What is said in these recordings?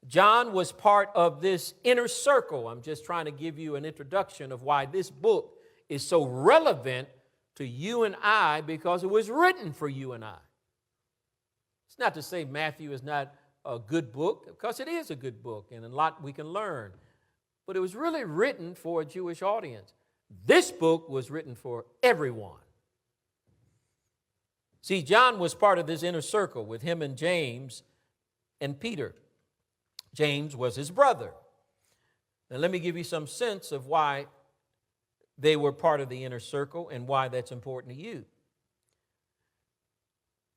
John was part of this inner circle. I'm just trying to give you an introduction of why this book is so relevant to you and I, because it was written for you and I. It's not to say Matthew is not a good book, because it is a good book and a lot we can learn. But it was really written for a Jewish audience. This book was written for everyone. See, John was part of this inner circle with him and James and Peter. James was his brother. Now let me give you some sense of why they were part of the inner circle and why that's important to you.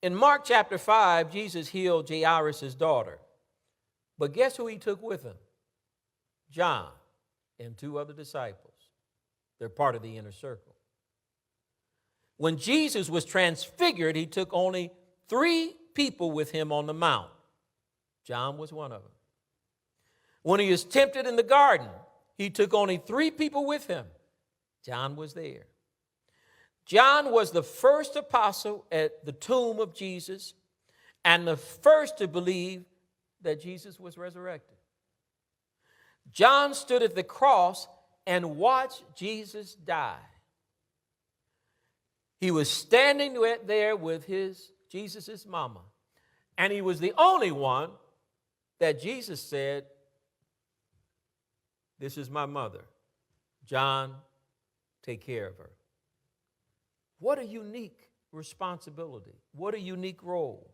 In Mark chapter 5, Jesus healed Jairus' daughter. But guess who he took with him? John and 2 other disciples. They're part of the inner circle. When Jesus was transfigured, he took only 3 people with him on the mount. John was one of them. When he was tempted in the garden, he took only 3 people with him. John was there. John was the first apostle at the tomb of Jesus and the first to believe that Jesus was resurrected. John stood at the cross and watched Jesus die. He was standing there with Jesus' mama, and he was the only one that Jesus said, "This is my mother. John, take care of her." What a unique responsibility. What a unique role.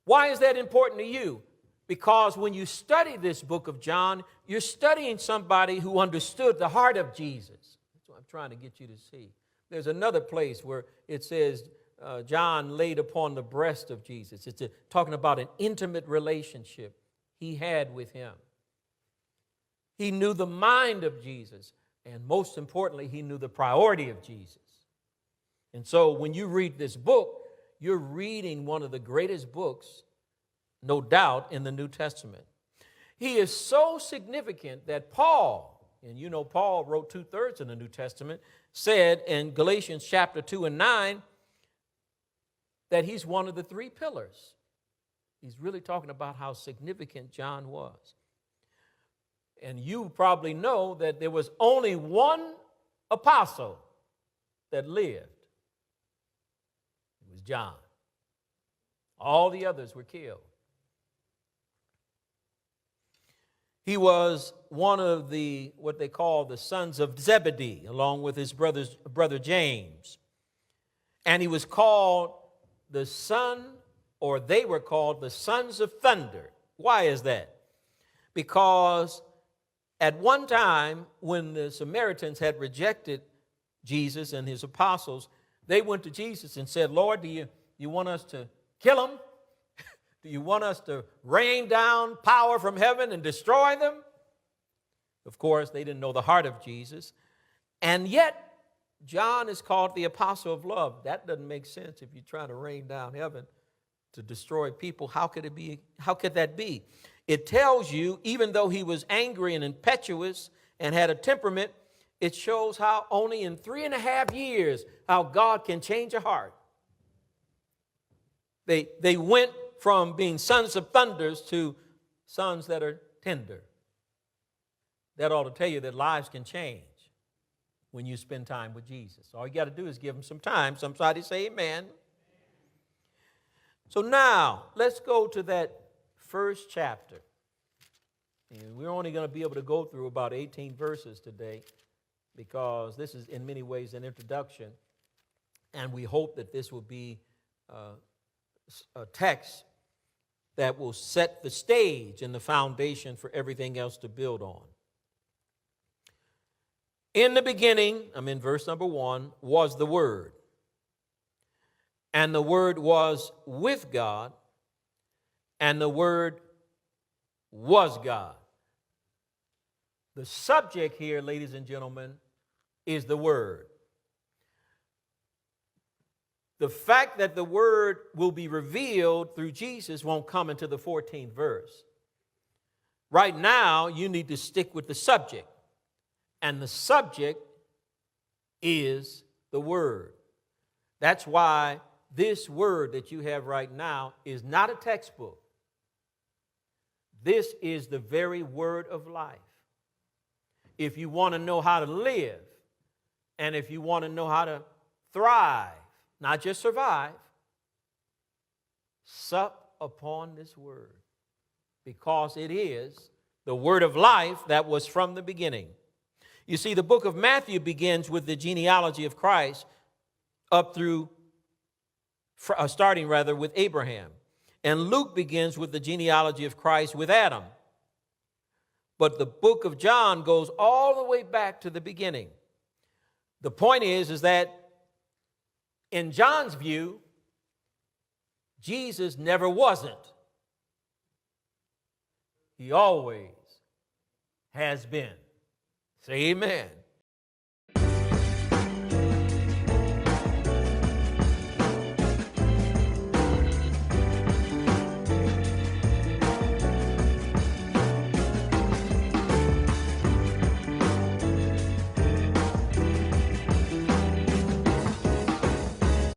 Why is that important to you? Because when you study this book of John, you're studying somebody who understood the heart of Jesus. That's what I'm trying to get you to see. There's another place where it says John laid upon the breast of Jesus. It's talking about an intimate relationship he had with him. He knew the mind of Jesus, and most importantly, he knew the priority of Jesus. And so when you read this book, you're reading one of the greatest books, no doubt, in the New Testament. He is so significant that Paul, and you know Paul wrote 2/3 in the New Testament, said in Galatians chapter 2 and 9 that he's one of the 3 pillars. He's really talking about how significant John was. And you probably know that there was only one apostle that lived. It was John. All the others were killed. He was one of what they call the sons of Zebedee, along with his brother James. And he was called the son, or they were called the sons of thunder. Why is that? Because at one time, when the Samaritans had rejected Jesus and his apostles, they went to Jesus and said, "Lord, do you want us to kill them? Do you want us to rain down power from heaven and destroy them?" Of course, they didn't know the heart of Jesus. And yet, John is called the apostle of love. That doesn't make sense if you're trying to rain down heaven to destroy people. How could it be? How could that be? It tells you, even though he was angry and impetuous and had a temperament, it shows how only in 3.5 years, how God can change a heart. They went from being sons of thunders to sons that are tender. That ought to tell you that lives can change when you spend time with Jesus. All you got to do is give him some time. Somebody say amen. So now, let's go to that first chapter. And we're only going to be able to go through about 18 verses today, because this is in many ways an introduction, and we hope that this will be a text that will set the stage and the foundation for everything else to build on. In the beginning, I'm in verse number 1, was the Word, and the Word was with God, and the Word was God. The subject here, ladies and gentlemen, is the Word. The fact that the Word will be revealed through Jesus won't come into the 14th verse. Right now, you need to stick with the subject. And the subject is the Word. That's why this Word that you have right now is not a textbook. This is the very Word of life. If you want to know how to live, and if you want to know how to thrive, not just survive, sup upon this Word, because it is the Word of life that was from the beginning. You see, the book of Matthew begins with the genealogy of Christ up through, starting with Abraham. And Luke begins with the genealogy of Christ with Adam. But the book of John goes all the way back to the beginning. The point is that in John's view, Jesus never wasn't. He always has been. Say amen.